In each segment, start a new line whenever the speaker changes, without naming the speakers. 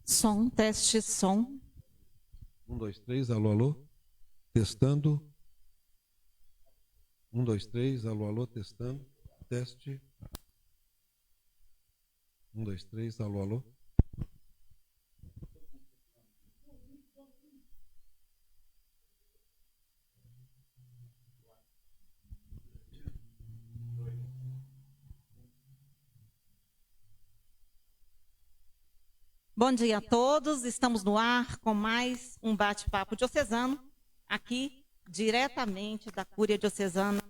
Som, teste, som.
1, 2, 3, alô, alô. Testando. 1, 2, 3, alô, alô, testando. Teste. 1, 2, 3, alô, alô.
Bom dia a todos, estamos no ar com mais um bate-papo diocesano, aqui diretamente da Cúria Diocesana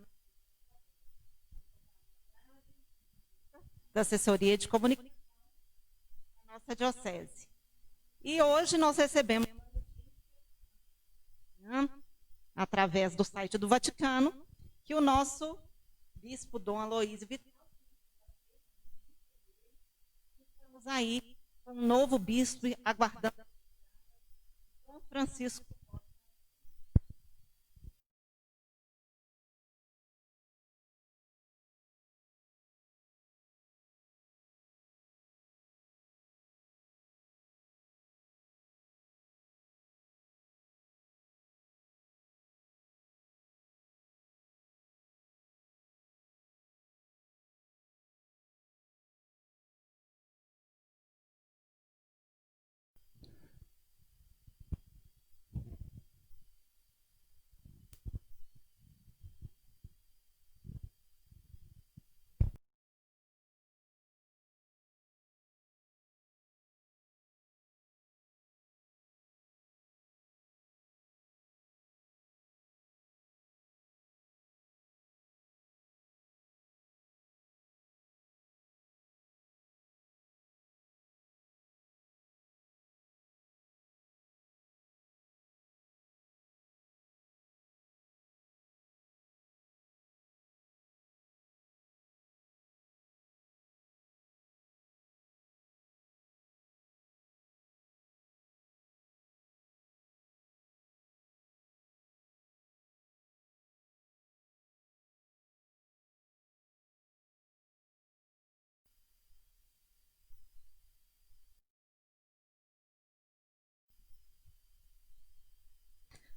da Assessoria de Comunicação da nossa Diocese. E hoje nós recebemos, através do site do Vaticano, que o nosso bispo Dom Aloísio Vitral, estamos aí com um novo bispo aguardando Dom Francisco.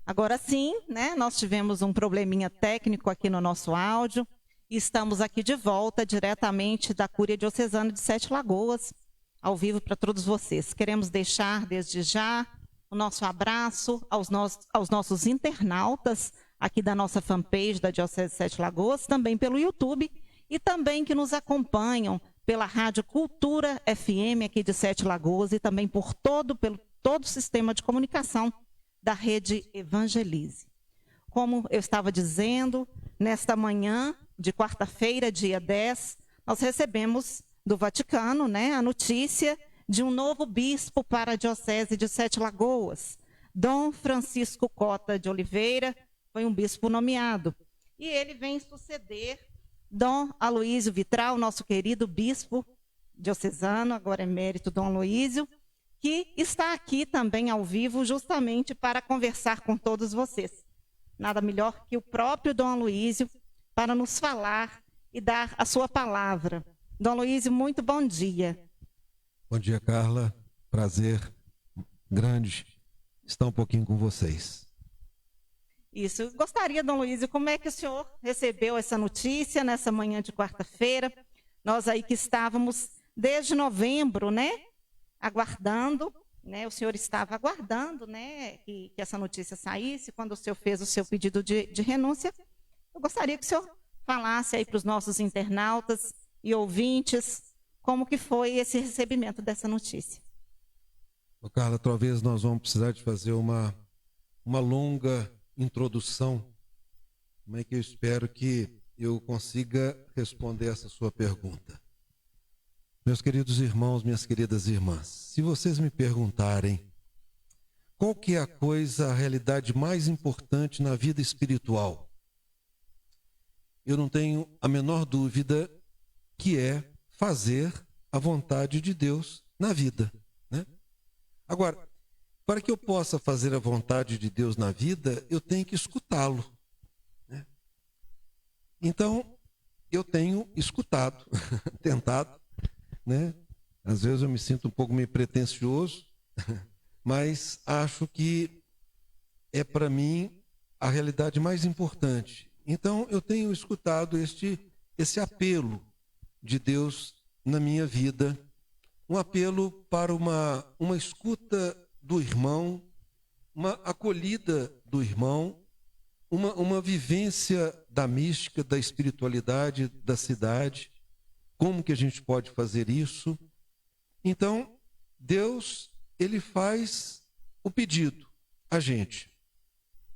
Agora sim, né, nós tivemos um probleminha técnico aqui no nosso áudio e estamos aqui de volta diretamente da Cúria Diocesana de Sete Lagoas, ao vivo para todos vocês. Queremos deixar desde já o nosso abraço aos nossos internautas aqui da nossa fanpage da Diocese de Sete Lagoas, também pelo YouTube e também que nos acompanham pela Rádio Cultura FM aqui de Sete Lagoas e também pelo todo o sistema de comunicação da Rede Evangelize. Como eu estava dizendo, nesta manhã de quarta-feira, dia 10, nós recebemos do Vaticano, né, a notícia de um novo bispo para a Diocese de Sete Lagoas. Dom Francisco Cota de Oliveira foi um bispo nomeado. E ele vem suceder Dom Aloísio Vitral, nosso querido bispo diocesano, agora emérito Dom Aloísio, que está aqui também ao vivo justamente para conversar com todos vocês. Nada melhor que o próprio Dom Aloísio para nos falar e dar a sua palavra. Dom Aloísio, muito bom dia.
Bom dia, Carla. Prazer grande estar um pouquinho com vocês.
Isso. Eu gostaria, Dom Aloísio, como é que o senhor recebeu essa notícia nessa manhã de quarta-feira? Nós aí que estávamos desde novembro, né? Aguardando, né? O senhor estava aguardando, né, que essa notícia saísse, quando o senhor fez o seu pedido de renúncia. Eu gostaria que o senhor falasse aí para os nossos internautas e ouvintes como que foi esse recebimento dessa notícia.
Carla, talvez nós vamos precisar de fazer uma longa introdução, mas que eu espero que eu consiga responder essa sua pergunta. Meus queridos irmãos, minhas queridas irmãs, se vocês me perguntarem qual que é a realidade mais importante na vida espiritual, eu não tenho a menor dúvida que é fazer a vontade de Deus na vida, né? Agora, para que eu possa fazer a vontade de Deus na vida, eu tenho que escutá-lo, né? Então, eu tenho escutado, tentado, né? Às vezes eu me sinto um pouco meio pretensioso, mas acho que é para mim a realidade mais importante. Então eu tenho escutado esse apelo de Deus na minha vida, um apelo para uma escuta do irmão, uma acolhida do irmão, uma vivência da mística, da espiritualidade da cidade. Como que a gente pode fazer isso? Então, Deus, ele faz o pedido a gente.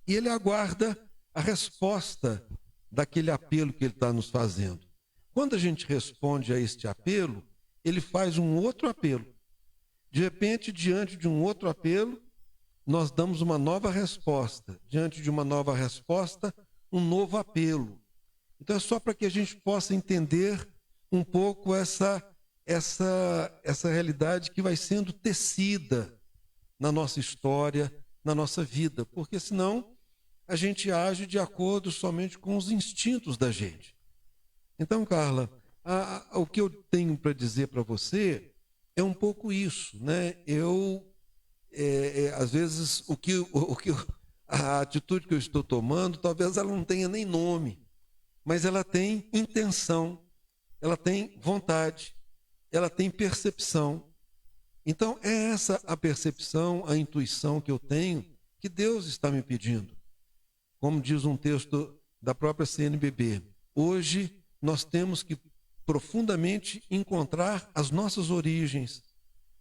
E ele aguarda a resposta daquele apelo que ele está nos fazendo. Quando a gente responde a este apelo, ele faz um outro apelo. De repente, diante de um outro apelo, nós damos uma nova resposta. Diante de uma nova resposta, um novo apelo. Então é só para que a gente possa entender um pouco essa realidade que vai sendo tecida na nossa história, na nossa vida, porque senão a gente age de acordo somente com os instintos da gente. Então, Carla, o que eu tenho para dizer para você é um pouco isso, né? Às vezes, a atitude que eu estou tomando, talvez ela não tenha nem nome, mas ela tem intenção, ela tem vontade, ela tem percepção. Então, é essa a percepção, a intuição que eu tenho, que Deus está me pedindo. Como diz um texto da própria CNBB, hoje nós temos que profundamente encontrar as nossas origens,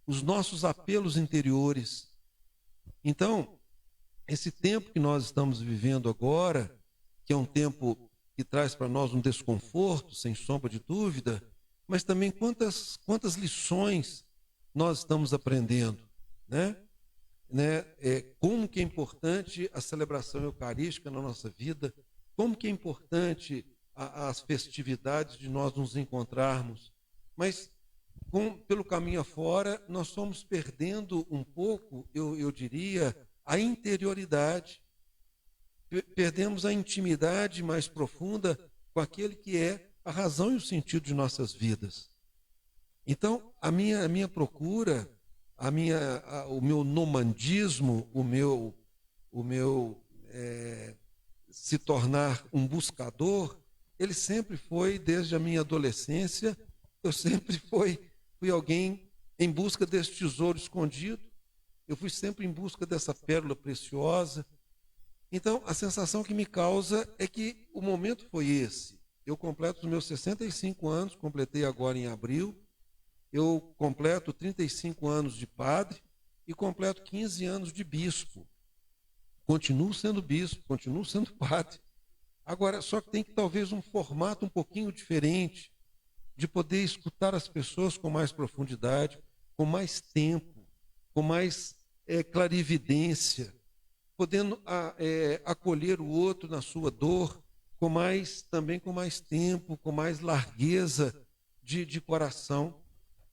os nossos apelos interiores. Então, esse tempo que nós estamos vivendo agora, que é um tempo que traz para nós um desconforto, sem sombra de dúvida, mas também quantas lições nós estamos aprendendo, né? Como que é importante a celebração eucarística na nossa vida, como que é importante as festividades de nós nos encontrarmos, mas pelo caminho afora nós estamos perdendo um pouco, eu diria, a interioridade, perdemos a intimidade mais profunda com aquele que é a razão e o sentido de nossas vidas. Então, a minha procura, o meu nomandismo, o meu se tornar um buscador, ele sempre foi, desde a minha adolescência, eu sempre fui alguém em busca desse tesouro escondido, eu fui sempre em busca dessa pérola preciosa. Então, a sensação que me causa é que o momento foi esse. Eu completo os meus 65 anos, completei agora em abril, eu completo 35 anos de padre e completo 15 anos de bispo. Continuo sendo bispo, continuo sendo padre. Agora, só que tem que talvez um formato um pouquinho diferente, de poder escutar as pessoas com mais profundidade, com mais tempo, com mais clarividência, podendo acolher o outro na sua dor, também com mais tempo, com mais largueza de coração.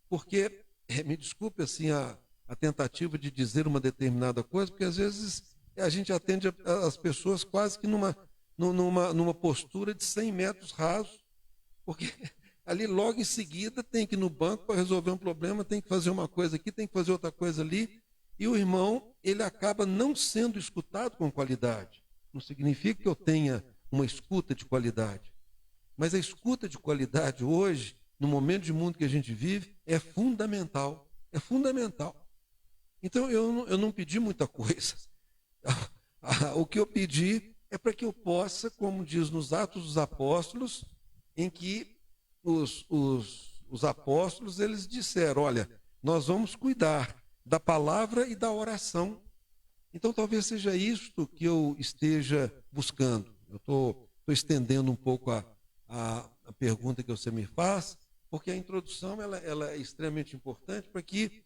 Porque, me desculpe assim a tentativa de dizer uma determinada coisa, porque às vezes a gente atende as pessoas quase que numa postura de 100 metros rasos, porque ali logo em seguida tem que ir no banco para resolver um problema, tem que fazer uma coisa aqui, tem que fazer outra coisa ali, e o irmão, ele acaba não sendo escutado com qualidade. Não significa que eu tenha uma escuta de qualidade, mas a escuta de qualidade hoje, no momento de mundo que a gente vive, é fundamental. É fundamental. Então, eu não pedi muita coisa. O que eu pedi é para que eu possa, como diz nos Atos dos Apóstolos, em que os apóstolos, eles disseram, olha, nós vamos cuidar da palavra e da oração. Então, talvez seja isto que eu esteja buscando. Eu estou estendendo um pouco a pergunta que você me faz, porque a introdução ela é extremamente importante para que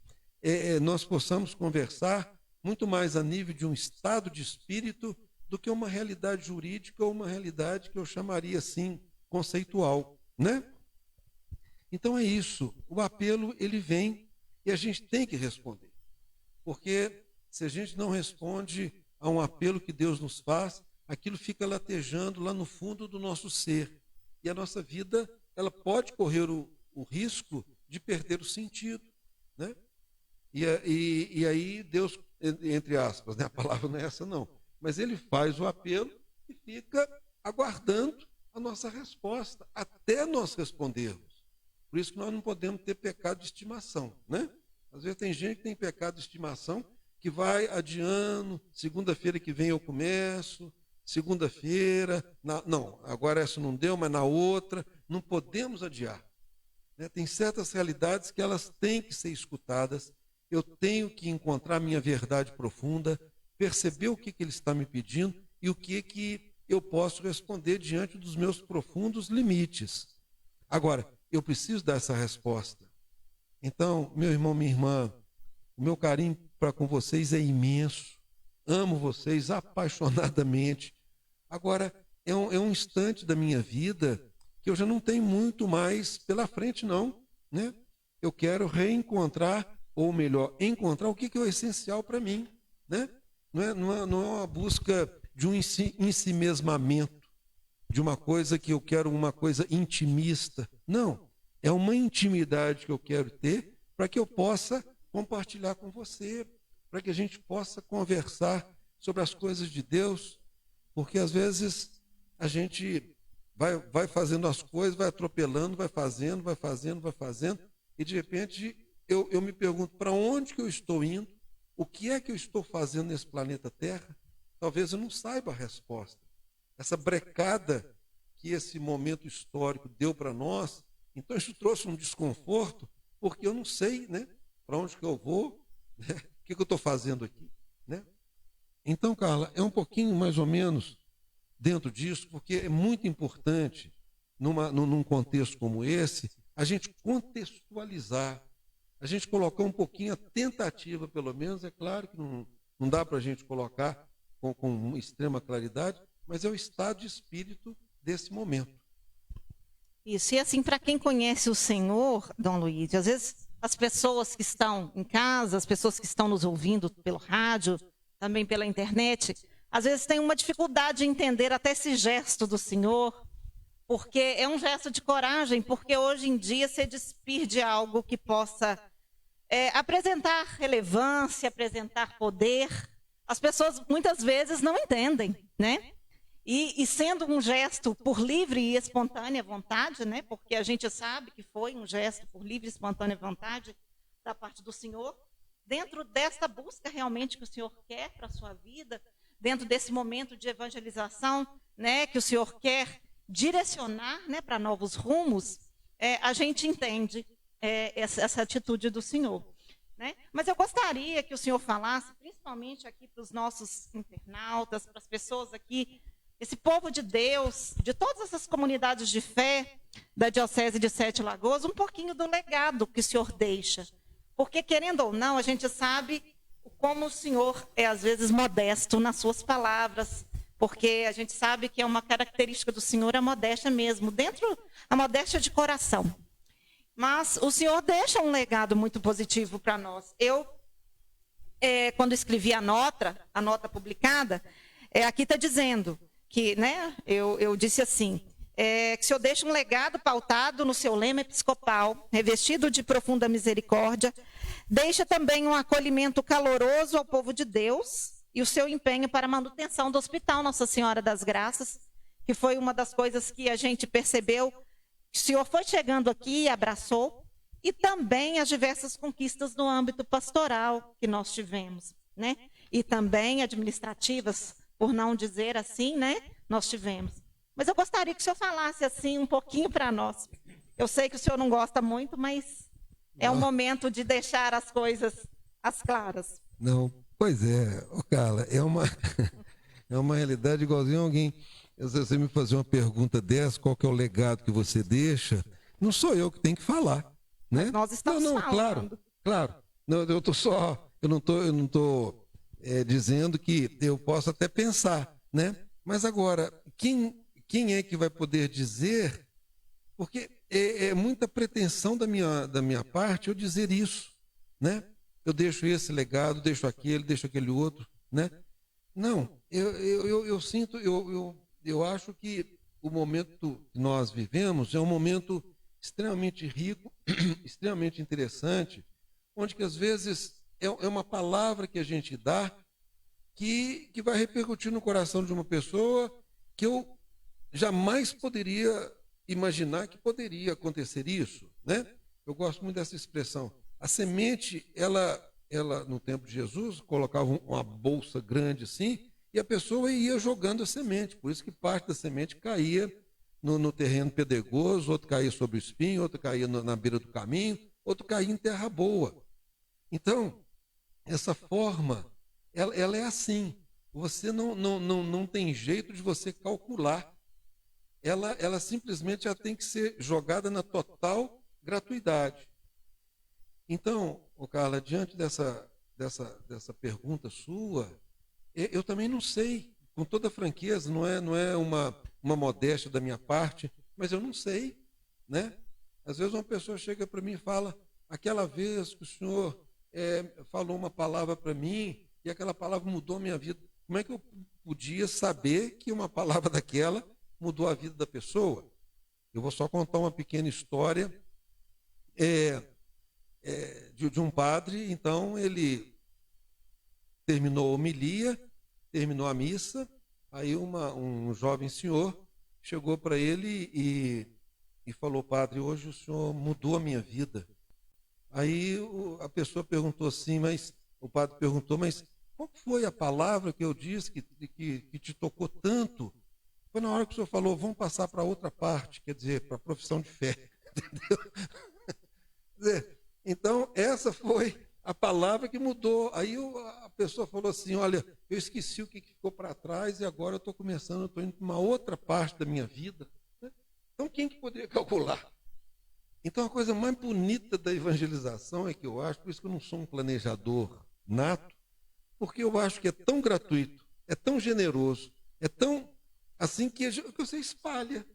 nós possamos conversar muito mais a nível de um estado de espírito do que uma realidade jurídica ou uma realidade que eu chamaria assim conceitual, né? Então é isso, o apelo ele vem e a gente tem que responder, porque se a gente não responde a um apelo que Deus nos faz, aquilo fica latejando lá no fundo do nosso ser e a nossa vida ela pode correr o risco de perder o sentido, né? E aí Deus, entre aspas, né? A palavra não é essa não, mas ele faz o apelo e fica aguardando a nossa resposta, até nós respondermos. Por isso que nós não podemos ter pecado de estimação, né? Às vezes tem gente que tem pecado de estimação, que vai adiando, segunda-feira que vem eu começo, segunda-feira, não, agora essa não deu, mas na outra, não podemos adiar. Né? Tem certas realidades que elas têm que ser escutadas, eu tenho que encontrar minha verdade profunda, perceber o que ele está me pedindo e o que eu posso responder diante dos meus profundos limites. Agora, eu preciso dar essa resposta. Então, meu irmão, minha irmã, o meu carinho para com vocês é imenso. Amo vocês apaixonadamente. Agora, é um instante da minha vida que eu já não tenho muito mais pela frente, não. Né? Eu quero reencontrar, ou melhor, encontrar o que é o essencial para mim. Né? Não é uma busca de um ensimesmamento, de uma coisa que eu quero, uma coisa intimista. Não, é uma intimidade que eu quero ter para que eu possa compartilhar com você, para que a gente possa conversar sobre as coisas de Deus, porque às vezes a gente vai fazendo as coisas, vai atropelando, vai fazendo, e de repente eu me pergunto para onde que eu estou indo, o que é que eu estou fazendo nesse planeta Terra? Talvez eu não saiba a resposta. Essa brecada que esse momento histórico deu para nós, então isso trouxe um desconforto, porque eu não sei, né, para onde que eu vou, né, o que eu estou fazendo aqui. Né? Então, Carla, é um pouquinho mais ou menos dentro disso, porque é muito importante, num contexto como esse, a gente contextualizar, a gente colocar um pouquinho a tentativa, pelo menos, é claro que não dá para a gente colocar com extrema claridade, mas é o estado de espírito desse momento.
Isso, e assim, para quem conhece o Senhor, Dom Luiz, às vezes as pessoas que estão em casa, as pessoas que estão nos ouvindo pelo rádio, também pela internet, às vezes têm uma dificuldade de entender até esse gesto do Senhor, porque é um gesto de coragem, porque hoje em dia se despir de algo que possa apresentar relevância, apresentar poder, as pessoas muitas vezes não entendem, né? E sendo um gesto por livre e espontânea vontade, né? Porque a gente sabe que foi um gesto por livre e espontânea vontade da parte do Senhor, dentro desta busca realmente que o Senhor quer para a sua vida, dentro desse momento de evangelização, né, que o Senhor quer direcionar, né, para novos rumos, a gente entende essa atitude do Senhor. Né? Mas eu gostaria que o Senhor falasse, principalmente aqui para os nossos internautas, para as pessoas aqui, esse povo de Deus, de todas essas comunidades de fé da Diocese de Sete Lagoas, um pouquinho do legado que o Senhor deixa. Porque, querendo ou não, a gente sabe como o Senhor é, às vezes, modesto nas suas palavras, porque a gente sabe que é uma característica do Senhor a modéstia mesmo, a modéstia de coração. Mas o Senhor deixa um legado muito positivo para nós. Eu, quando escrevi a nota publicada, aqui está dizendo que, né, eu disse assim, que o Senhor deixa um legado pautado no seu lema episcopal, revestido de profunda misericórdia, deixa também um acolhimento caloroso ao povo de Deus e o seu empenho para a manutenção do Hospital Nossa Senhora das Graças, que foi uma das coisas que a gente percebeu, que o Senhor foi chegando aqui e abraçou, e também as diversas conquistas no âmbito pastoral que nós tivemos, né? E também administrativas, por não dizer assim, né? Nós tivemos. Mas eu gostaria que o senhor falasse assim um pouquinho para nós. Eu sei que o senhor não gosta muito, mas é um momento de deixar as coisas às claras.
Não, pois é, Carla, é uma realidade igualzinho a alguém. Se você me fazer uma pergunta dessa, qual que é o legado que você deixa, não sou eu que tenho que falar, né?
Mas nós estamos falando.
Claro. Não, eu não estou dizendo que eu posso até pensar, né? Mas agora, quem é que vai poder dizer? Porque é muita pretensão da minha parte eu dizer isso, né? Eu deixo esse legado, deixo aquele outro, né? Não, eu sinto, eu acho que o momento que nós vivemos é um momento extremamente rico, extremamente interessante, onde que às vezes é uma palavra que a gente dá que vai repercutir no coração de uma pessoa que eu jamais poderia imaginar que poderia acontecer isso, né? Eu gosto muito dessa expressão. A semente, ela no tempo de Jesus, colocava uma bolsa grande assim, e a pessoa ia jogando a semente. Por isso que parte da semente caía no terreno pedregoso, outro caía sobre o espinho, outro caía na beira do caminho, outro caía em terra boa. Então, essa forma, ela é assim. Você não tem jeito de você calcular. Ela simplesmente já tem que ser jogada na total gratuidade. Então, Carla, diante dessa pergunta sua, eu também não sei, com toda franqueza, não é uma modéstia da minha parte, mas eu não sei, né? Às vezes uma pessoa chega para mim e fala, aquela vez que o senhor falou uma palavra para mim e aquela palavra mudou a minha vida. Como é que eu podia saber que uma palavra daquela mudou a vida da pessoa? Eu vou só contar uma pequena história de um padre. Então, ele terminou a homilia, terminou a missa, aí um jovem senhor chegou para ele e falou, padre, hoje o senhor mudou a minha vida. Aí a pessoa perguntou assim, o padre perguntou, mas qual foi a palavra que eu disse que te tocou tanto? Foi na hora que o senhor falou, vamos passar para outra parte, quer dizer, para a profissão de fé. Entendeu? Quer dizer, então, essa foi a palavra que mudou. Aí a pessoa falou assim, olha, eu esqueci o que ficou para trás e agora eu estou começando, eu estou indo para uma outra parte da minha vida. Então, quem que poderia calcular? Então, a coisa mais bonita da evangelização é que eu acho, por isso que eu não sou um planejador nato, porque eu acho que é tão gratuito, é tão generoso, é tão assim que você espalha.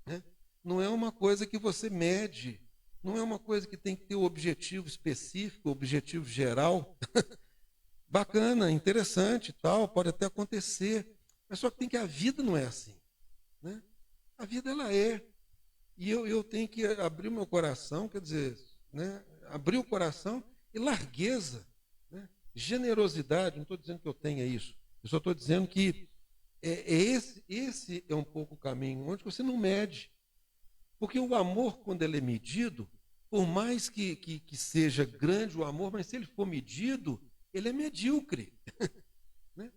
Né? Não é uma coisa que você mede, não é uma coisa que tem que ter um objetivo específico, objetivo geral. Bacana, interessante, tal, pode até acontecer, mas só que a vida não é assim. Né? A vida ela é. E eu tenho que abrir o meu coração, quer dizer, né? Abrir o coração e largueza, né? Generosidade. Não estou dizendo que eu tenha isso. Eu só estou dizendo que esse é um pouco o caminho, onde você não mede. Porque o amor, quando ele é medido, por mais que seja grande o amor, mas se ele for medido, ele é medíocre. Né?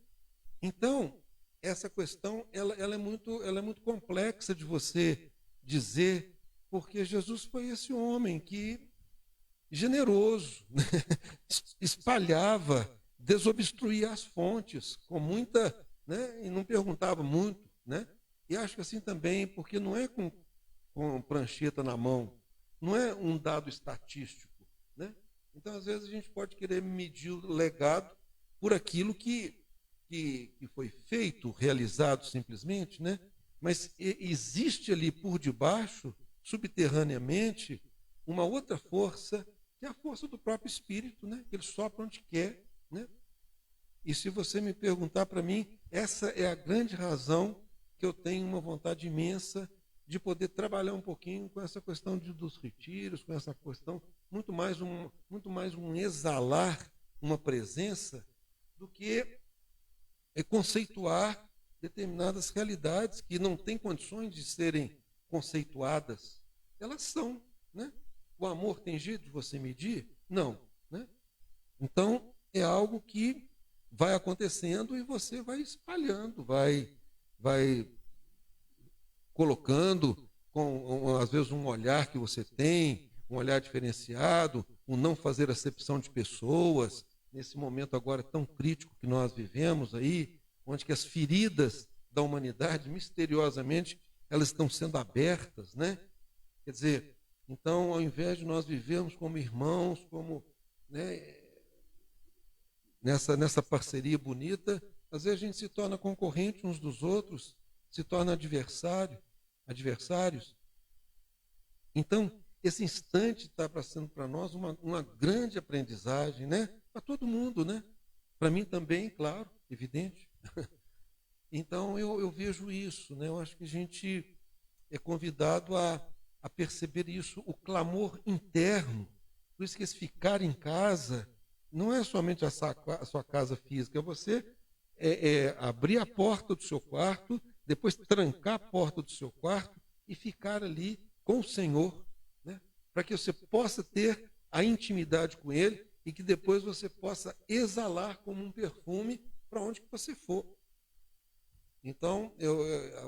Então, essa questão ela é muito complexa de você dizer, porque Jesus foi esse homem que, generoso, né? Espalhava, desobstruía as fontes, com muita, né? E não perguntava muito, né? E acho que assim também, porque não é com prancheta na mão, não é um dado estatístico, né? Então, às vezes, a gente pode querer medir o legado por aquilo que foi feito, realizado simplesmente, né? Mas existe ali por debaixo, subterraneamente, uma outra força, que é a força do próprio Espírito, né? Que ele sopra onde quer. Né? E se você me perguntar para mim, essa é a grande razão que eu tenho uma vontade imensa de poder trabalhar um pouquinho com essa questão dos retiros, com essa questão, muito mais um exalar, uma presença, do que conceituar determinadas realidades que não têm condições de serem conceituadas. Elas são. Né? O amor tem jeito de você medir? Não. Né? Então, é algo que vai acontecendo e você vai espalhando, vai colocando, com às vezes um olhar que você tem, um olhar diferenciado, um não fazer acepção de pessoas, nesse momento agora tão crítico que nós vivemos aí, onde que as feridas da humanidade, misteriosamente, elas estão sendo abertas, né? Quer dizer, então, ao invés de nós vivermos como irmãos, como, né, nessa parceria bonita, às vezes a gente se torna concorrente uns dos outros, se torna adversários. Então, esse instante está sendo para nós uma grande aprendizagem, né? Para todo mundo, né? Para mim também, claro, evidente. Então, eu vejo isso, né? Eu acho que a gente é convidado a perceber isso, o clamor interno, Por isso que esse ficar em casa não é somente a sua casa física, é você abrir a porta do seu quarto, depois trancar a porta do seu quarto e ficar ali com o Senhor, né? Para que você possa ter a intimidade com Ele e que depois você possa exalar como um perfume para onde que você for. Então,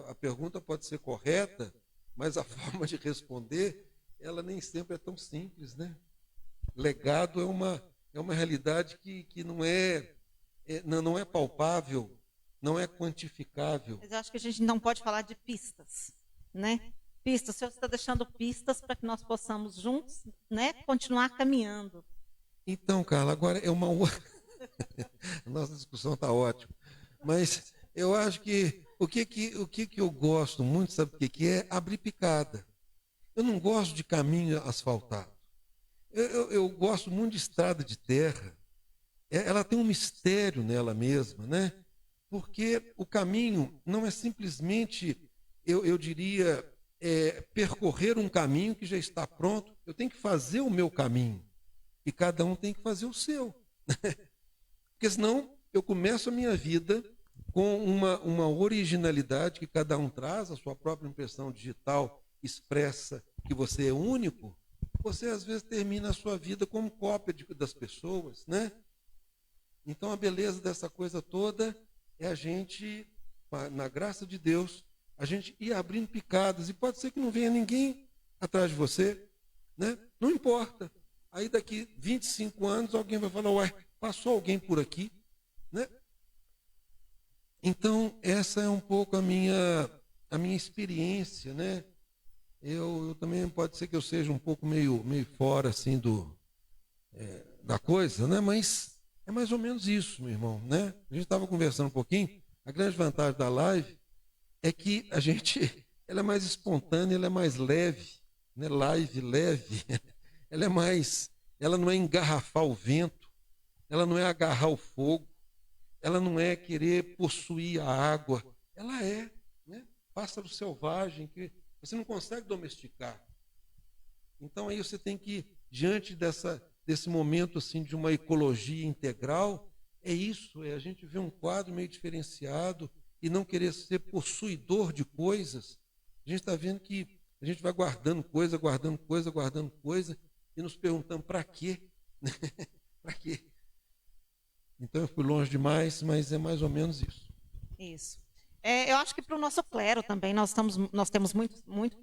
a pergunta pode ser correta, mas a forma de responder, ela nem sempre é tão simples, né? Legado é uma realidade que não é palpável, não é quantificável.
Mas eu acho que a gente não pode falar de pistas, né? Pistas, o Senhor está deixando pistas para que nós possamos juntos, né, continuar caminhando.
Então, Carla, agora é uma outra. A nossa discussão está ótima. Mas eu acho que o que eu gosto muito, sabe o que é? Abrir picada. Eu não gosto de caminho asfaltado. Eu gosto muito de estrada de terra. Ela tem um mistério nela mesma, né? Porque o caminho não é simplesmente, eu diria, percorrer um caminho que já está pronto. Eu tenho que fazer o meu caminho. E cada um tem que fazer o seu. Porque senão eu começo a minha vida com uma originalidade que cada um traz, a sua própria impressão digital expressa que você é único. Você às vezes termina a sua vida como cópia das pessoas, né? Então a beleza dessa coisa toda é a gente, na graça de Deus, a gente ir abrindo picadas. E pode ser que não venha ninguém atrás de você, né? Não importa. Aí daqui 25 anos alguém vai falar, uai, passou alguém por aqui, né? Então essa é um pouco a minha experiência, né? Eu também pode ser que eu seja um pouco meio fora assim da coisa, né? Mas é mais ou menos isso, meu irmão, né? A gente estava conversando um pouquinho. A grande vantagem da live é que ela é mais espontânea, ela é mais leve, né? Live leve, ela não é engarrafar o vento, ela não é agarrar o fogo, ela não é querer possuir a água, ela é, né? Pássaro selvagem que você não consegue domesticar. Então aí você tem que, diante desse momento assim de uma ecologia integral, é isso, é a gente ver um quadro meio diferenciado e não querer ser possuidor de coisas. A gente está vendo que a gente vai guardando coisa e nos perguntando para quê? Para quê? Então eu fui longe demais, mas é mais ou menos isso.
Isso. Eu acho que para o nosso clero também, nós temos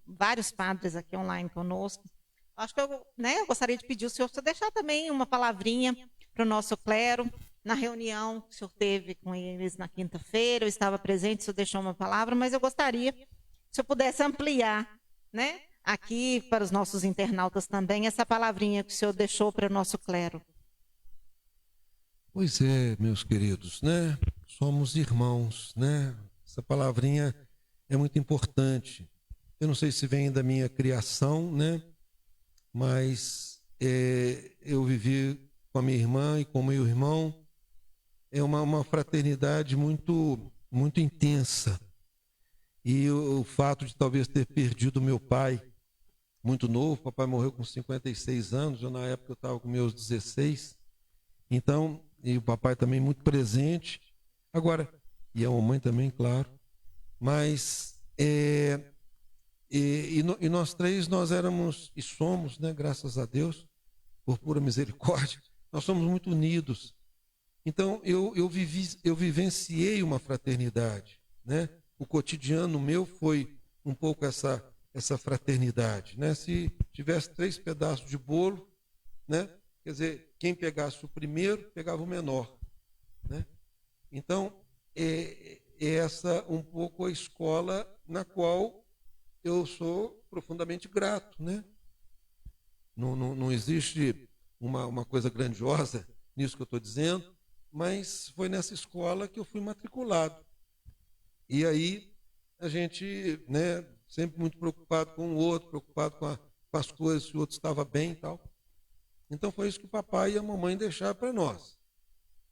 vários padres aqui online conosco. Acho que eu gostaria de pedir ao senhor para deixar também uma palavrinha para o nosso clero. Na reunião que o senhor teve com eles na quinta-feira, eu estava presente, o senhor deixou uma palavra, mas eu gostaria que o senhor pudesse ampliar, né, aqui para os nossos internautas também, essa palavrinha que o senhor deixou para o nosso clero.
Pois é, meus queridos, né? Somos irmãos, né? Essa palavrinha é muito importante. Eu não sei se vem da minha criação, né? Mas eu vivi com a minha irmã e com o meu irmão. É uma fraternidade muito, muito intensa. E o fato de talvez ter perdido meu pai muito novo, papai morreu com 56 anos, eu na época eu estava com meus 16. Então, e o papai também muito presente. Agora, e a mamãe também, claro. Mas, nós três, nós éramos e somos, né, graças a Deus, por pura misericórdia, nós somos muito unidos. Então, eu vivenciei uma fraternidade, né? O cotidiano meu foi um pouco essa fraternidade, né? Se tivesse 3 pedaços de bolo, né? Quer dizer, quem pegasse o primeiro, pegava o menor, né? Então, é essa um pouco a escola na qual eu sou profundamente grato, né? Não existe uma coisa grandiosa nisso que eu estou dizendo, mas foi nessa escola que eu fui matriculado. E aí a gente, né, sempre muito preocupado com o outro, preocupado com as coisas, se o outro estava bem e tal. Então foi isso que o papai e a mamãe deixaram para nós.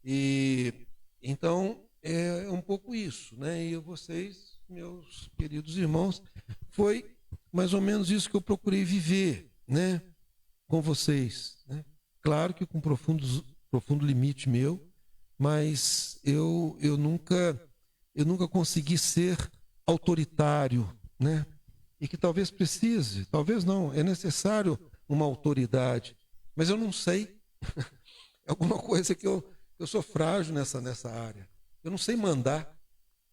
E então é um pouco isso, né? E vocês, meus queridos irmãos, foi mais ou menos isso que eu procurei viver, né, com vocês, né? claro que com profundo limite meu, mas eu nunca consegui ser autoritário, né? E que talvez precise, talvez não, é necessário uma autoridade, mas eu não sei. É alguma coisa que eu sou frágil nessa área. Eu não sei mandar.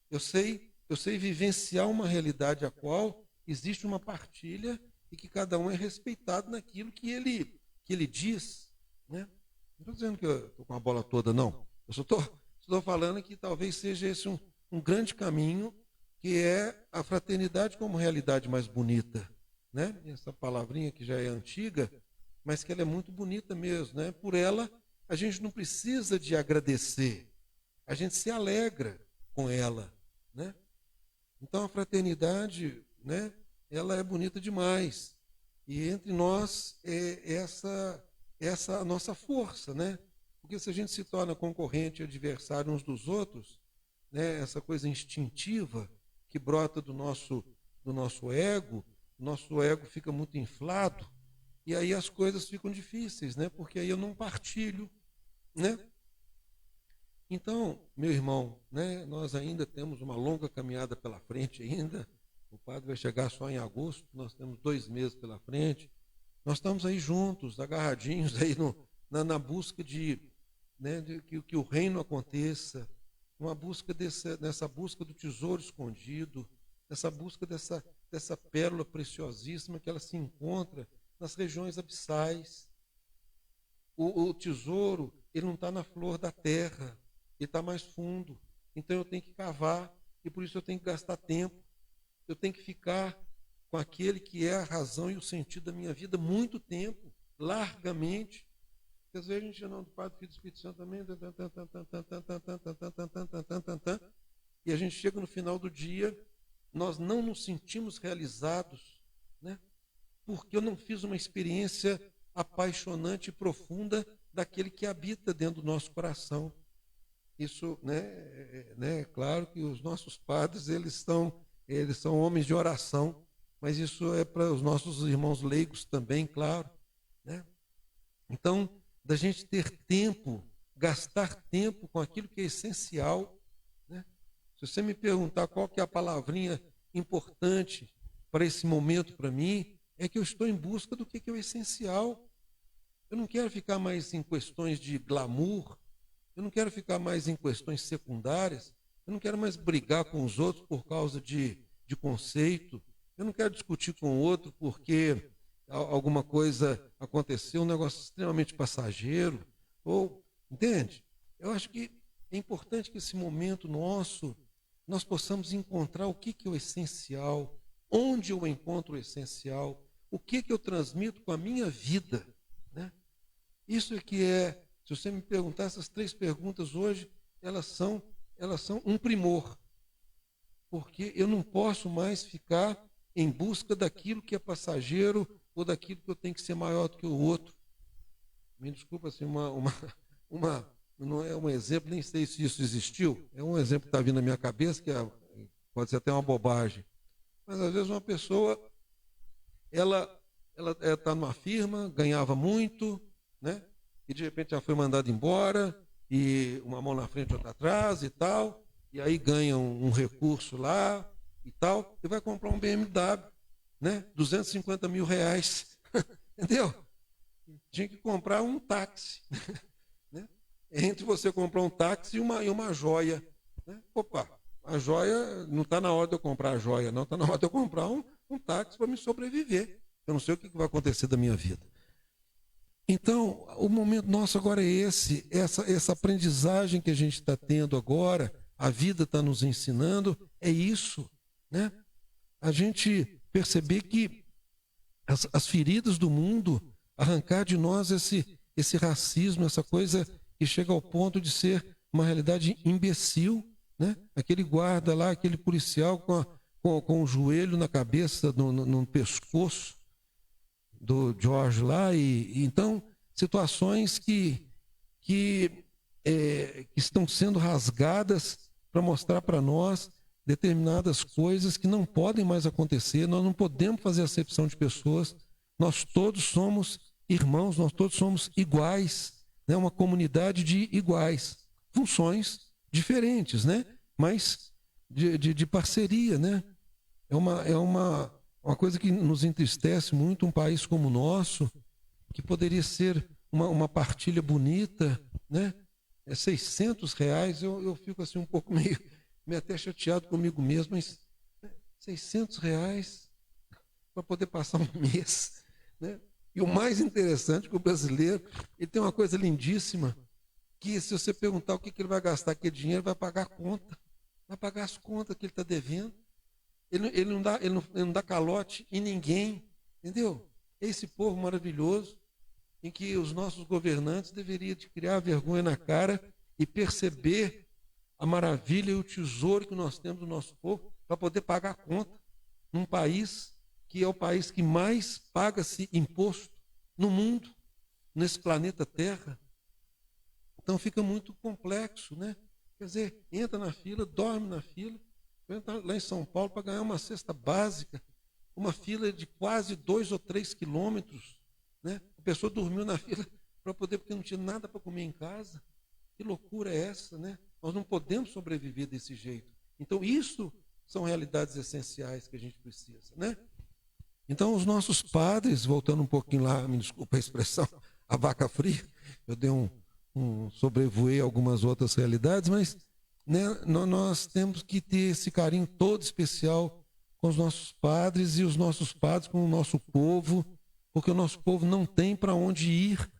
Eu sei vivenciar uma realidade a qual existe uma partilha e que cada um é respeitado naquilo que ele diz, né? Não estou dizendo que eu estou com a bola toda, não. Eu só estou falando que talvez seja esse um grande caminho, que é a fraternidade como realidade mais bonita, né? Essa palavrinha que já é antiga, mas que ela é muito bonita mesmo, né? Por ela, a gente não precisa de agradecer, a gente se alegra com ela, né? Então a fraternidade, né? Ela é bonita demais, e entre nós é essa a nossa força, né? Porque se a gente se torna concorrente e adversário uns dos outros, né? Essa coisa instintiva que brota do nosso ego, o nosso ego fica muito inflado, e aí as coisas ficam difíceis, né? Porque aí eu não partilho, né? Então, meu irmão, né? Nós ainda temos uma longa caminhada pela frente ainda. O padre vai chegar só em agosto, nós temos 2 meses pela frente. Nós estamos aí juntos, agarradinhos aí na busca né, de que o reino aconteça, nessa busca do tesouro escondido, nessa busca dessa pérola preciosíssima que ela se encontra nas regiões abissais. O tesouro, ele não está na flor da terra, ele está mais fundo. Então eu tenho que cavar, e por isso eu tenho que gastar tempo. Eu tenho que ficar com aquele que é a razão e o sentido da minha vida muito tempo, largamente. Porque às vezes a gente já não do Pai, do Filho e do Espírito Santo também, e a gente chega no final do dia, nós não nos sentimos realizados, né? Porque eu não fiz uma experiência apaixonante e profunda daquele que habita dentro do nosso coração. Isso, né, claro que os nossos padres, eles são homens de oração, mas isso é para os nossos irmãos leigos também, claro, né? Então, da gente ter tempo, gastar tempo com aquilo que é essencial, né? Se você me perguntar qual que é a palavrinha importante para esse momento para mim, é que eu estou em busca do que é o essencial. Eu não quero ficar mais em questões de glamour, eu não quero ficar mais em questões secundárias, eu não quero mais brigar com os outros por causa de conceito, eu não quero discutir com o outro porque alguma coisa aconteceu, um negócio extremamente passageiro, entende? Eu acho que é importante que esse momento nosso, nós possamos encontrar o que é o essencial, onde eu encontro o essencial, o que eu transmito com a minha vida, né? Isso é que se você me perguntar, essas 3 perguntas hoje, elas são um primor, porque eu não posso mais ficar em busca daquilo que é passageiro ou daquilo que eu tenho que ser maior do que o outro. Me desculpa, assim, não é um exemplo, nem sei se isso existiu, é um exemplo que está vindo na minha cabeça, que pode ser até uma bobagem, mas às vezes uma pessoa, ela está numa firma, ganhava muito, né? E de repente já foi mandada embora, e uma mão na frente, outra atrás e tal, e aí ganha um recurso lá e tal, e vai comprar um BMW, né? 250 mil reais, entendeu? Tinha que comprar um táxi, né? Entre você comprar um táxi e uma joia, né? Opa, a joia, não está na hora de eu comprar a joia, não, está na hora de eu comprar um táxi para me sobreviver. Eu não sei o que vai acontecer da minha vida. Então, o momento nosso agora é essa aprendizagem que a gente está tendo agora, a vida está nos ensinando, é isso, né? A gente perceber que as feridas do mundo, arrancar de nós esse racismo, essa coisa que chega ao ponto de ser uma realidade imbecil, né? Aquele guarda lá, aquele policial com o joelho na cabeça, no pescoço do George lá, e então situações que estão sendo rasgadas para mostrar para nós determinadas coisas que não podem mais acontecer. Nós não podemos fazer acepção de pessoas, nós todos somos irmãos, nós todos somos iguais, né? Uma comunidade de iguais, funções diferentes, né? Mas de parceria, né? É uma coisa que nos entristece muito, um país como o nosso, que poderia ser uma partilha bonita, né? É R$ 600, eu fico assim um pouco meio até chateado comigo mesmo, mas R$ 600 para poder passar um mês, né? E o mais interessante é que o brasileiro, ele tem uma coisa lindíssima, que se você perguntar o que ele vai gastar aquele dinheiro, vai pagar a conta, vai pagar as contas que ele está devendo. Ele não dá calote em ninguém, entendeu? Esse povo maravilhoso, em que os nossos governantes deveriam de criar vergonha na cara e perceber a maravilha e o tesouro que nós temos do nosso povo para poder pagar a conta num país que é o país que mais paga-se imposto no mundo, nesse planeta Terra. Então fica muito complexo, né? Quer dizer, entra na fila, dorme na fila. Eu entro lá em São Paulo para ganhar uma cesta básica, uma fila de quase 2 ou 3 quilômetros, né? A pessoa dormiu na fila porque não tinha nada para comer em casa. Que loucura é essa, né? Nós não podemos sobreviver desse jeito. Então isso são realidades essenciais que a gente precisa, né? Então os nossos padres, voltando um pouquinho lá, me desculpa a expressão, a vaca fria, eu dei sobrevoei algumas outras realidades, mas né, nós temos que ter esse carinho todo especial com os nossos padres e os nossos padres com o nosso povo, porque o nosso povo não tem para onde ir,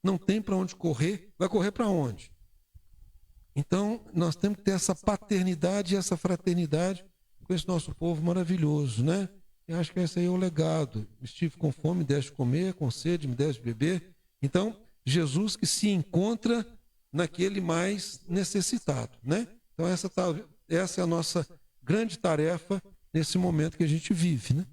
não tem para onde correr, vai correr para onde? Então, nós temos que ter essa paternidade e essa fraternidade com esse nosso povo maravilhoso, né? Eu acho que esse aí é o legado. Estive com fome, me deste de comer, com sede, me deste de beber. Então, Jesus que se encontra naquele mais necessitado, né? Então essa é a nossa grande tarefa nesse momento que a gente vive, né?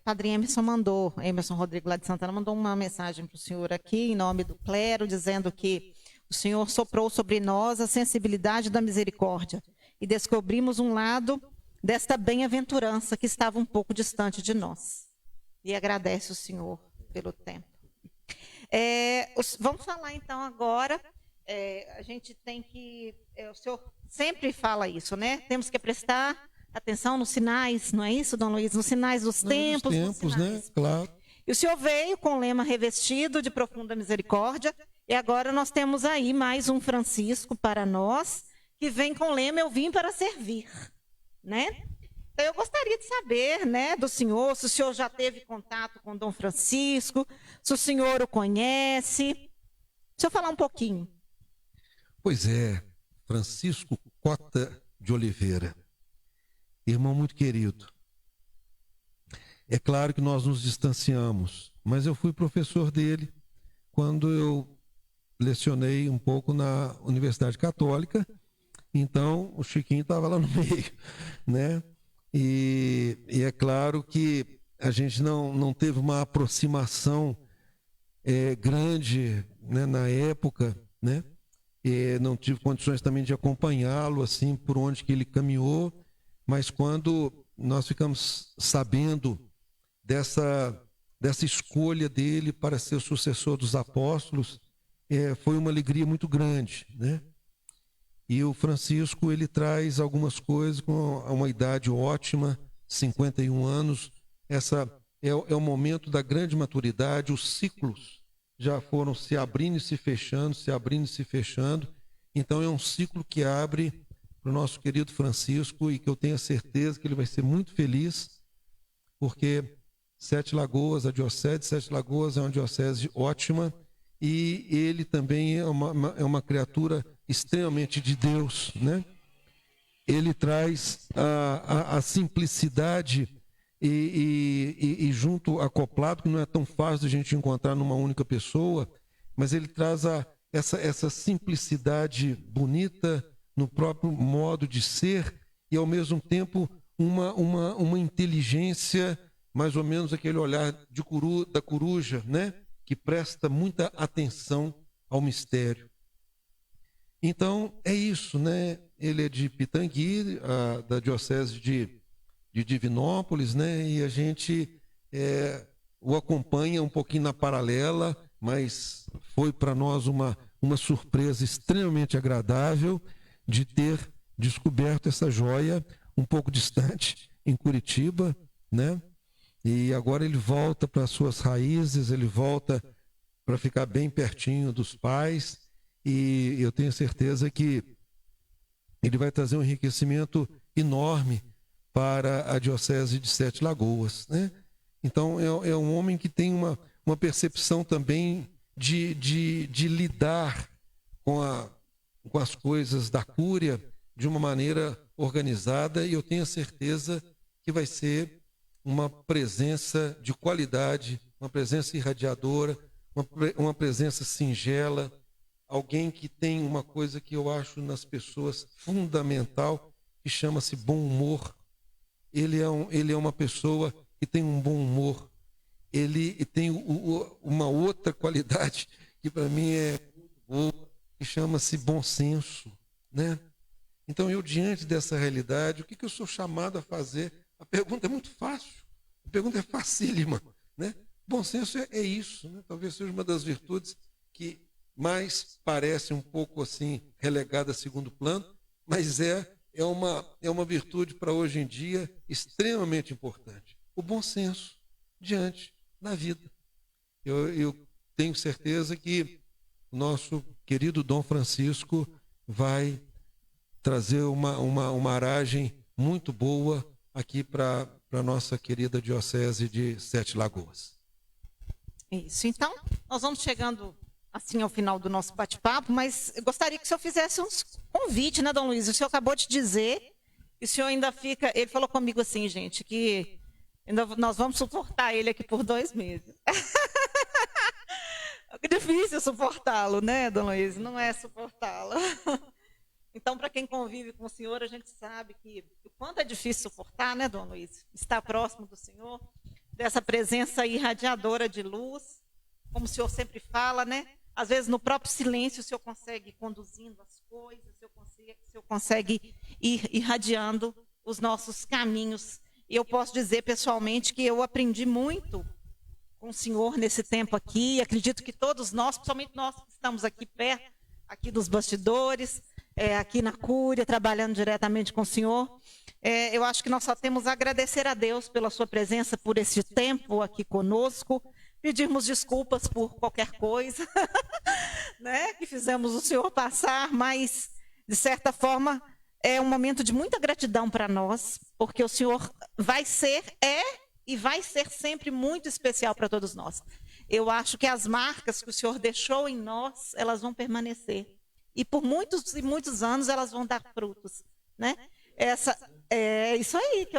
Padre Emerson Rodrigo lá de Santana mandou uma mensagem para o senhor aqui, em nome do clero, dizendo que o senhor soprou sobre nós a sensibilidade da misericórdia e descobrimos um lado desta bem-aventurança que estava um pouco distante de nós. E agradece o senhor pelo tempo. Vamos falar então agora, a gente tem que, o senhor sempre fala isso, né? Temos que prestar atenção nos sinais, não é isso, Dom Luiz? Nos sinais dos tempos,
né? Claro.
E o senhor veio com o lema revestido de profunda misericórdia, e agora nós temos aí mais um Francisco para nós, que vem com o lema eu vim para servir, né? Então, eu gostaria de saber, né, do senhor, se o senhor já teve contato com Dom Francisco, se o senhor o conhece. Deixa eu falar um pouquinho.
Pois é, Francisco Cota de Oliveira, irmão muito querido. É claro que nós nos distanciamos, mas eu fui professor dele quando eu lecionei um pouco na Universidade Católica, então o Chiquinho estava lá no meio, né? E é claro que a gente não teve uma aproximação grande, né, na época, né? E não tive condições também de acompanhá-lo assim por onde que ele caminhou, mas quando nós ficamos sabendo dessa escolha dele para ser o sucessor dos apóstolos, foi uma alegria muito grande, né? E o Francisco, ele traz algumas coisas com uma idade ótima, 51 anos. Essa é o momento da grande maturidade, os ciclos já foram se abrindo e se fechando, se abrindo e se fechando. Então é um ciclo que abre para o nosso querido Francisco e que eu tenho certeza que ele vai ser muito feliz, porque Sete Lagoas, a diocese de Sete Lagoas é uma diocese ótima e ele também é uma criatura extremamente de Deus, né? Ele traz a simplicidade e junto acoplado, que não é tão fácil a gente encontrar numa única pessoa, mas ele traz essa simplicidade bonita no próprio modo de ser e ao mesmo tempo uma inteligência, mais ou menos aquele olhar da coruja, né? Que presta muita atenção ao mistério. Então, é isso, né? Ele é de Pitangui, da diocese de Divinópolis, né? E a gente, o acompanha um pouquinho na paralela, mas foi para nós uma surpresa extremamente agradável de ter descoberto essa joia um pouco distante, em Curitiba, né? E agora ele volta para as suas raízes, ele volta para ficar bem pertinho dos pais, e eu tenho certeza que ele vai trazer um enriquecimento enorme para a Diocese de Sete Lagoas, né? Então, é um homem que tem uma percepção também de lidar com as coisas da cúria de uma maneira organizada, e eu tenho certeza que vai ser uma presença de qualidade, uma presença irradiadora, uma presença singela, alguém que tem uma coisa que eu acho nas pessoas fundamental, que chama-se bom humor. Ele é uma pessoa que tem um bom humor. Ele tem uma outra qualidade que para mim é muito boa, que chama-se bom senso, né? Então, eu, diante dessa realidade, o que eu sou chamado a fazer? A pergunta é muito fácil, a pergunta é facílima, né? Bom senso é isso, né? Talvez seja uma das virtudes que mais parece um pouco assim relegada a segundo plano, mas é uma virtude para hoje em dia extremamente importante. O bom senso diante da vida. Eu tenho certeza que o nosso querido Dom Francisco vai trazer uma aragem muito boa aqui para a nossa querida Diocese de Sete Lagoas.
Isso. Então, nós vamos chegando assim ao final do nosso bate-papo, mas eu gostaria que o senhor fizesse uns convite, né, Dom Luiz? O senhor acabou de dizer que o senhor ainda fica... Ele falou comigo assim, gente, que nós vamos suportar ele aqui por 2 meses. É difícil suportá-lo, né, Dom Luiz? Não é suportá-lo. Então, para quem convive com o senhor, a gente sabe que o quanto é difícil suportar, né, Dom Luiz? Estar próximo do senhor, dessa presença irradiadora de luz, como o senhor sempre fala, né? Às vezes, no próprio silêncio, o senhor consegue ir conduzindo as coisas, o senhor consegue ir irradiando os nossos caminhos. E eu posso dizer, pessoalmente, que eu aprendi muito com o senhor nesse tempo aqui. Acredito que todos nós, principalmente nós que estamos aqui perto, aqui dos bastidores, aqui na Cúria, trabalhando diretamente com o senhor, eu acho que nós só temos a agradecer a Deus pela sua presença, por esse tempo aqui conosco, pedirmos desculpas por qualquer coisa, né, que fizemos o senhor passar, mas, de certa forma, é um momento de muita gratidão para nós, porque o senhor vai ser, e vai ser sempre muito especial para todos nós. Eu acho que as marcas que o senhor deixou em nós, elas vão permanecer. E por muitos e muitos anos elas vão dar frutos, né? É isso aí que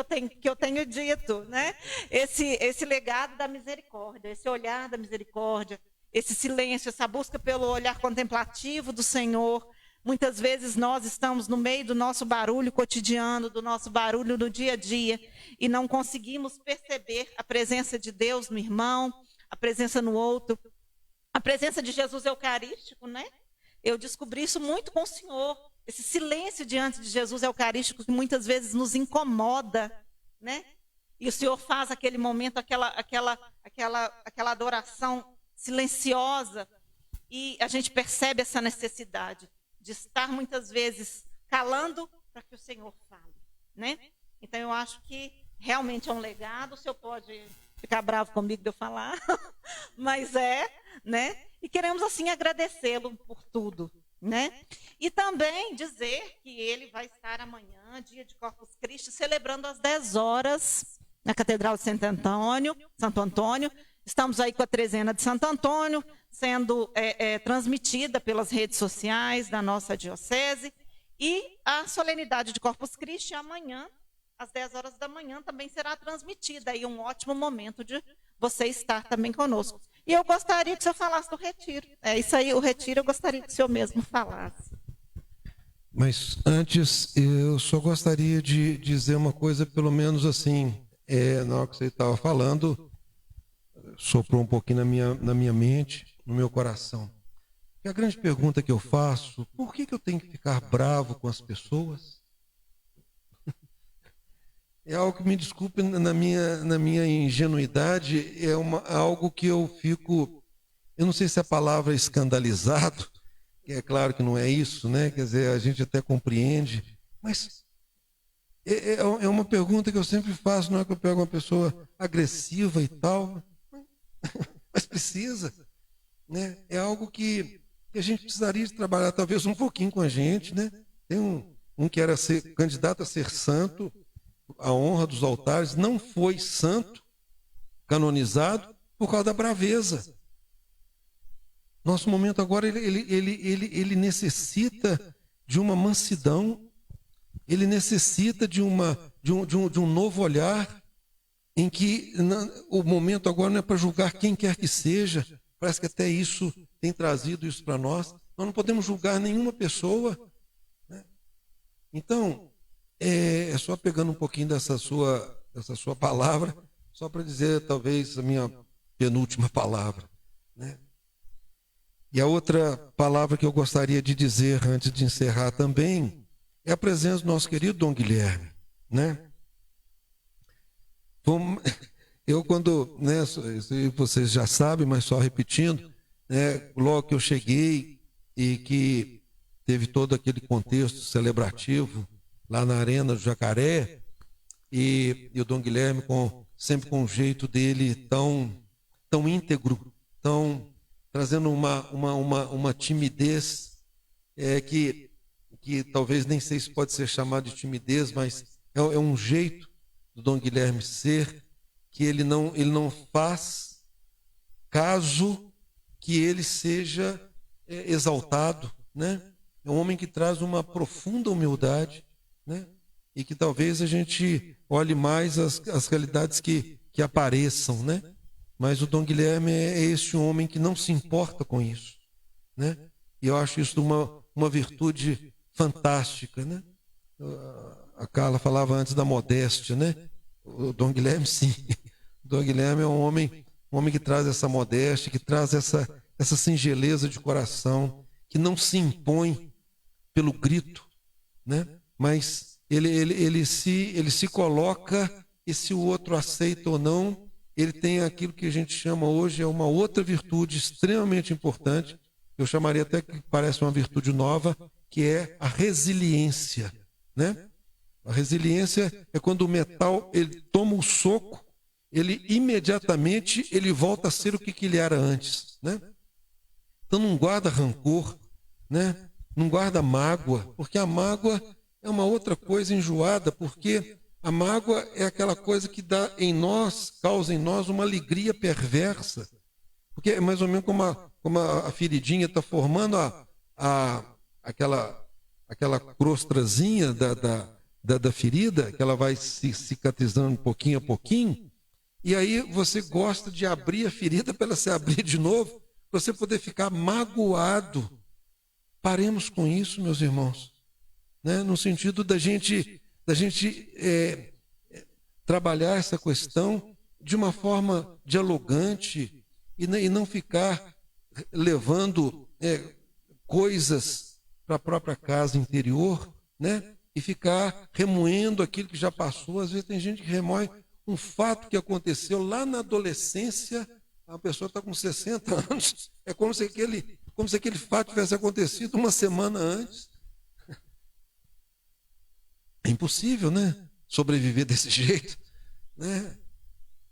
eu tenho dito, né? Esse legado da misericórdia, esse olhar da misericórdia, esse silêncio, essa busca pelo olhar contemplativo do Senhor. Muitas vezes nós estamos no meio do nosso barulho cotidiano, do nosso barulho do dia a dia, e não conseguimos perceber a presença de Deus no irmão, a presença no outro, a presença de Jesus eucarístico, né? Eu descobri isso muito com o senhor, esse silêncio diante de Jesus eucarístico que muitas vezes nos incomoda, né? E o senhor faz aquele momento, aquela adoração silenciosa, e a gente percebe essa necessidade de estar muitas vezes calando para que o Senhor fale, né? Então eu acho que realmente é um legado. O senhor pode ficar bravo comigo de eu falar, mas né? E queremos assim agradecê-lo por tudo, né? E também dizer que ele vai estar amanhã, dia de Corpus Christi, celebrando às 10 horas na Catedral de Santo Antônio. Estamos aí com a trezena de Santo Antônio, sendo transmitida pelas redes sociais da nossa diocese. E a solenidade de Corpus Christi amanhã, às 10 horas da manhã, também será transmitida. Aí um ótimo momento de você estar também conosco. E eu gostaria que o senhor falasse do retiro. É isso aí, o retiro eu gostaria que o senhor mesmo falasse.
Mas antes, eu só gostaria de dizer uma coisa, pelo menos assim, na hora que você estava falando, soprou um pouquinho na minha mente, no meu coração. E a grande pergunta que eu faço, por que eu tenho que ficar bravo com as pessoas? é algo que, me desculpe na minha ingenuidade, algo que eu fico, eu não sei se a palavra é escandalizado, que é claro que não é isso, né? Quer dizer, a gente até compreende, mas é uma pergunta que eu sempre faço, não é que eu pego uma pessoa agressiva e tal, mas precisa, né? É algo que a gente precisaria de trabalhar talvez um pouquinho com a gente, né? Tem um que era candidato a ser santo, a honra dos altares, não foi santo, canonizado, por causa da braveza. Nosso momento agora, ele necessita de uma mansidão, ele necessita de um novo olhar, em que o momento agora não é para julgar quem quer que seja. Parece que até isso tem trazido isso para nós. Nós não podemos julgar nenhuma pessoa, né? Então, é só pegando um pouquinho dessa sua palavra, só para dizer talvez a minha penúltima palavra, né? E a outra palavra que eu gostaria de dizer antes de encerrar também é a presença do nosso querido Dom Guilherme, né? Eu quando, né, vocês já sabem, mas só repetindo, né, logo que eu cheguei e que teve todo aquele contexto celebrativo lá na Arena do Jacaré, e o Dom Guilherme sempre com o jeito dele tão íntegro, trazendo uma timidez que talvez nem sei se pode ser chamado de timidez, mas é um jeito do Dom Guilherme ser, que ele não faz caso que ele seja exaltado, né? É um homem que traz uma profunda humildade, né? E que talvez a gente olhe mais as realidades que apareçam, né? Mas o Dom Guilherme é este homem que não se importa com isso, né? E eu acho isso uma virtude fantástica, né? A Carla falava antes da modéstia, né? O Dom Guilherme, sim. O Dom Guilherme é um homem que traz essa modéstia, que traz essa singeleza de coração, que não se impõe pelo grito, né? Mas ele se coloca, e se o outro aceita ou não, ele tem aquilo que a gente chama hoje, é uma outra virtude extremamente importante, eu chamaria até que parece uma virtude nova, que é a resiliência, né? A resiliência é quando o metal ele toma o soco, ele imediatamente ele volta a ser o que ele era antes, né? Então não guarda rancor, né? Não guarda mágoa, porque a mágoa é uma outra coisa enjoada, porque a mágoa é aquela coisa que dá em nós, causa em nós uma alegria perversa, porque é mais ou menos como a feridinha está formando aquela crostrazinha da ferida, que ela vai se cicatrizando pouquinho a pouquinho, e aí você gosta de abrir a ferida para ela se abrir de novo, para você poder ficar magoado. Paremos com isso, meus irmãos, né? No sentido da gente trabalhar essa questão de uma forma dialogante e não ficar levando coisas para a própria casa interior, né? E ficar remoendo aquilo que já passou. Às vezes tem gente que remoe um fato que aconteceu lá na adolescência, a pessoa está com 60 anos, é como se aquele fato tivesse acontecido uma semana antes. É impossível, né? Sobreviver desse jeito, né?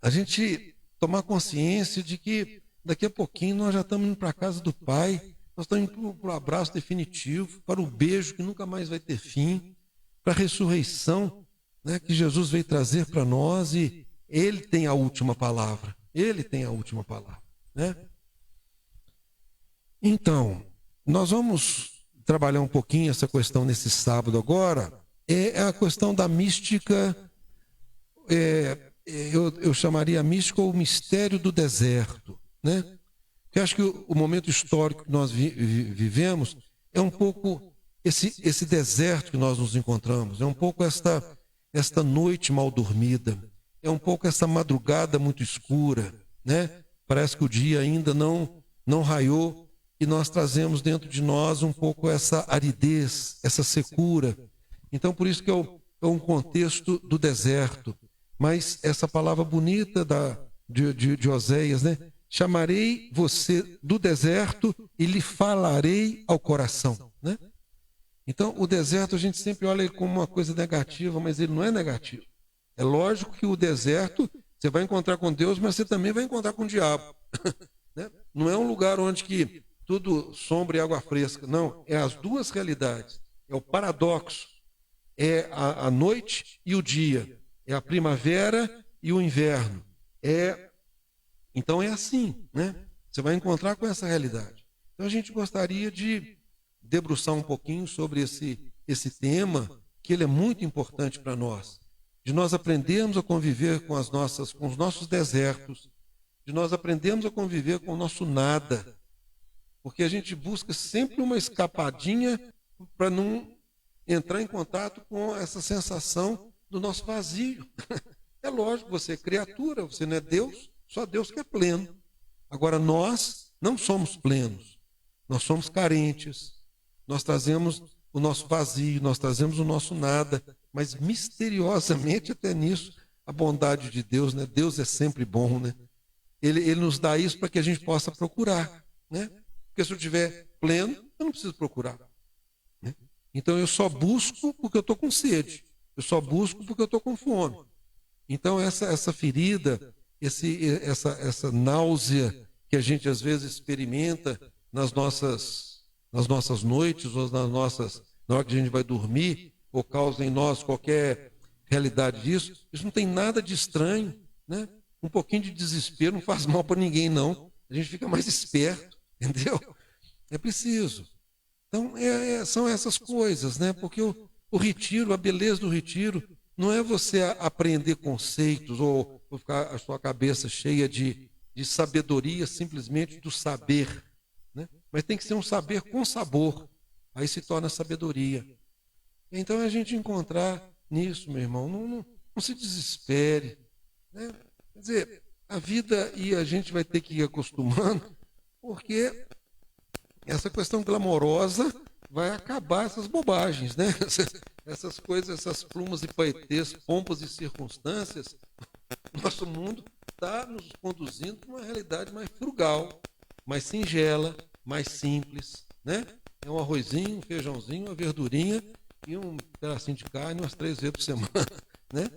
A gente tomar consciência de que daqui a pouquinho nós já estamos indo para a casa do Pai, nós estamos indo para o abraço definitivo, para o beijo que nunca mais vai ter fim, para a ressurreição, né, que Jesus veio trazer para nós, e Ele tem a última palavra. Ele tem a última palavra, né? Então, nós vamos trabalhar um pouquinho essa questão nesse sábado agora. É a questão da mística, eu chamaria a mística ou o mistério do deserto, né? Eu acho que o momento histórico que nós vivemos é um pouco esse deserto que nós nos encontramos, é um pouco esta noite mal dormida, é um pouco essa madrugada muito escura, né? Parece que o dia ainda não raiou, e nós trazemos dentro de nós um pouco essa aridez, essa secura. Então, por isso que eu um contexto do deserto. Mas essa palavra bonita de Oséias, né? Chamarei você do deserto e lhe falarei ao coração, né? Então, o deserto a gente sempre olha como uma coisa negativa, mas ele não é negativo. É lógico que o deserto, você vai encontrar com Deus, mas você também vai encontrar com o diabo. Né? Não é um lugar onde que tudo sombra e água fresca. Não, é as duas realidades. É o paradoxo. É a noite e o dia. É a primavera e o inverno. Então é assim, né? Você vai encontrar com essa realidade. Então a gente gostaria de debruçar um pouquinho sobre esse tema, que ele é muito importante para nós. De nós aprendermos a conviver com os nossos desertos, de nós aprendermos a conviver com o nosso nada, porque a gente busca sempre uma escapadinha para não entrar em contato com essa sensação do nosso vazio. É lógico, você é criatura, você não é Deus, só Deus que é pleno. Agora, nós não somos plenos, nós somos carentes, nós trazemos o nosso vazio, nós trazemos o nosso nada, mas misteriosamente até nisso, a bondade de Deus, né? Deus é sempre bom, né? Ele nos dá isso para que a gente possa procurar, né? Porque se eu estiver pleno, eu não preciso procurar, né? Então eu só busco porque eu estou com sede, eu só busco porque eu estou com fome. Então essa ferida, essa náusea que a gente às vezes experimenta nas nossas noites ou na hora que a gente vai dormir, ou causa em nós qualquer realidade disso, isso não tem nada de estranho, né? Um pouquinho de desespero não faz mal para ninguém, não. A gente fica mais esperto, entendeu? É preciso. Então, são essas coisas, né? Porque o retiro, a beleza do retiro, não é você aprender conceitos ou ficar a sua cabeça cheia de sabedoria, simplesmente do saber, né? Mas tem que ser um saber com sabor. Aí se torna sabedoria. Então, a gente encontrar nisso, meu irmão, não se desespere, né? Quer dizer, a vida e a gente vai ter que ir acostumando, porque essa questão glamourosa vai acabar essas bobagens, né? Essas coisas, essas plumas e paetês, pompas e circunstâncias. Nosso mundo está nos conduzindo para uma realidade mais frugal, mais singela, mais simples, né? É um arrozinho, um feijãozinho, uma verdurinha e um pedacinho de carne umas 3 vezes por semana, né?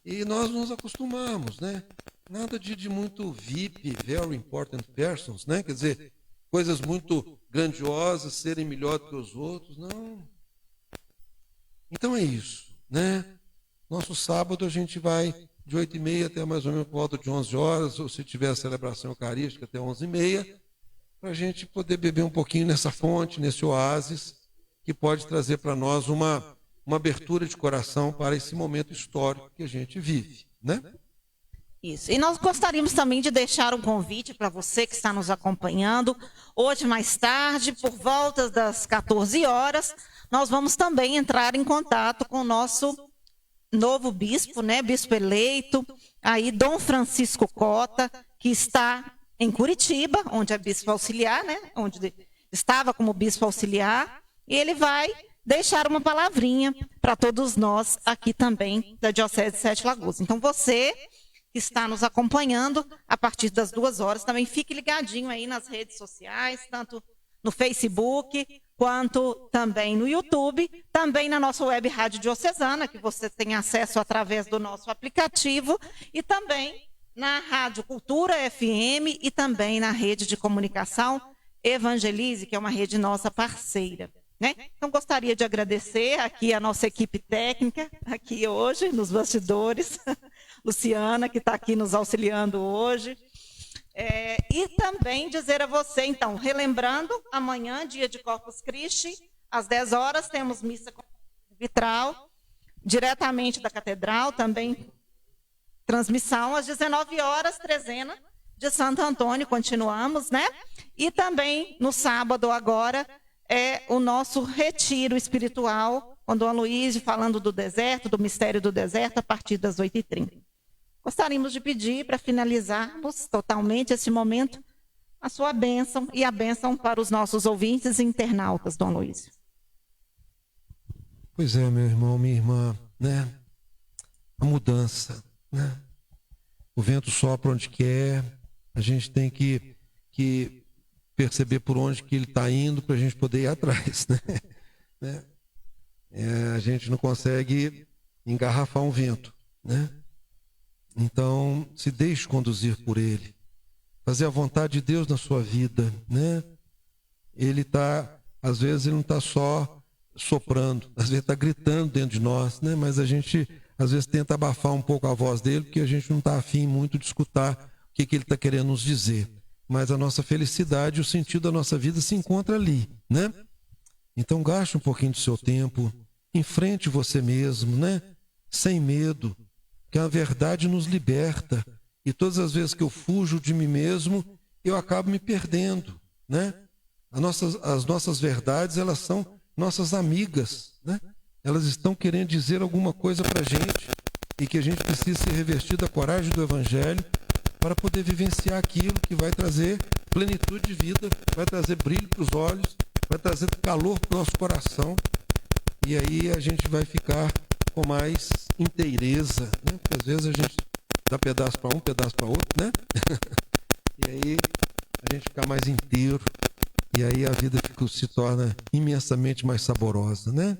E nós nos acostumamos, né? Nada de muito VIP, very important persons, né? Quer dizer, coisas muito grandiosas, serem melhor do que os outros, não. Então é isso, né? Nosso sábado a gente vai de 8h30 até mais ou menos por volta de 11 horas, ou se tiver a celebração eucarística até 11h30, para a gente poder beber um pouquinho nessa fonte, nesse oásis, que pode trazer para nós uma abertura de coração para esse momento histórico que a gente vive, né?
Isso. E nós gostaríamos também de deixar um convite para você que está nos acompanhando. Hoje, mais tarde, por volta das 14 horas, nós vamos também entrar em contato com o nosso novo bispo, né? Bispo eleito, aí Dom Francisco Cota, que está em Curitiba, onde é bispo auxiliar, né? Onde estava como bispo auxiliar, e ele vai deixar uma palavrinha para todos nós aqui também da Diocese de Sete Lagoas. Então, você que está nos acompanhando a partir das 2 horas, também fique ligadinho aí nas redes sociais, tanto no Facebook, quanto também no YouTube, também na nossa web rádio diocesana, que você tem acesso através do nosso aplicativo, e também na Rádio Cultura FM e também na rede de comunicação Evangelize, que é uma rede nossa parceira, né? Então, gostaria de agradecer aqui a nossa equipe técnica, aqui hoje, nos bastidores, Luciana, que está aqui nos auxiliando hoje. E também dizer a você, então, relembrando, amanhã, dia de Corpus Christi, às 10 horas, temos missa vitral, diretamente da Catedral, também transmissão, às 19 horas, trezena de Santo Antônio, continuamos, né? E também, no sábado agora, é o nosso retiro espiritual, com Dom Aloysio falando do deserto, do mistério do deserto, a partir das 8h30. Gostaríamos de pedir, para finalizarmos totalmente esse momento, a sua bênção e a bênção para os nossos ouvintes e internautas, Dom Aloysio.
Pois é, meu irmão, minha irmã, né? A mudança, né? O vento sopra onde quer, a gente tem que perceber por onde que ele está indo para a gente poder ir atrás, né? A gente não consegue engarrafar um vento, né? Então, se deixe conduzir por ele. Fazer a vontade de Deus na sua vida, né? Às vezes ele não está só soprando, às vezes está gritando dentro de nós, né? Mas a gente, às vezes, tenta abafar um pouco a voz dele, porque a gente não está afim muito de escutar o que ele está querendo nos dizer. Mas a nossa felicidade, o sentido da nossa vida se encontra ali, né? Então, gaste um pouquinho do seu tempo, enfrente você mesmo, né? Sem medo, que a verdade nos liberta. E todas as vezes que eu fujo de mim mesmo, eu acabo me perdendo, né? As nossas verdades, elas são nossas amigas, né? Elas estão querendo dizer alguma coisa para a gente e que a gente precisa se revestir da coragem do Evangelho para poder vivenciar aquilo que vai trazer plenitude de vida, vai trazer brilho para os olhos, vai trazer calor para o nosso coração. E aí a gente vai ficar com mais inteireza, né? Porque às vezes a gente dá pedaço para um, pedaço para outro, né? E aí a gente fica mais inteiro. E aí a vida se torna imensamente mais saborosa, né?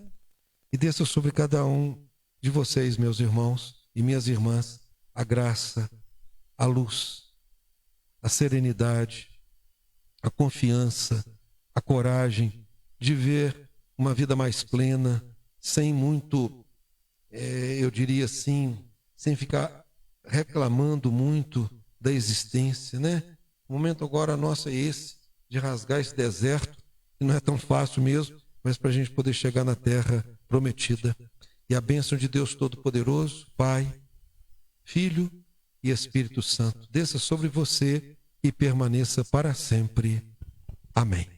E desça sobre cada um de vocês, meus irmãos e minhas irmãs, a graça, a luz, a serenidade, a confiança, a coragem de ver uma vida mais plena, sem muito, eu diria assim, sem ficar reclamando muito da existência, né? O momento agora nosso é esse, de rasgar esse deserto, que não é tão fácil mesmo, mas para a gente poder chegar na terra prometida. E a bênção de Deus Todo-Poderoso, Pai, Filho e Espírito Santo, desça sobre você e permaneça para sempre. Amém.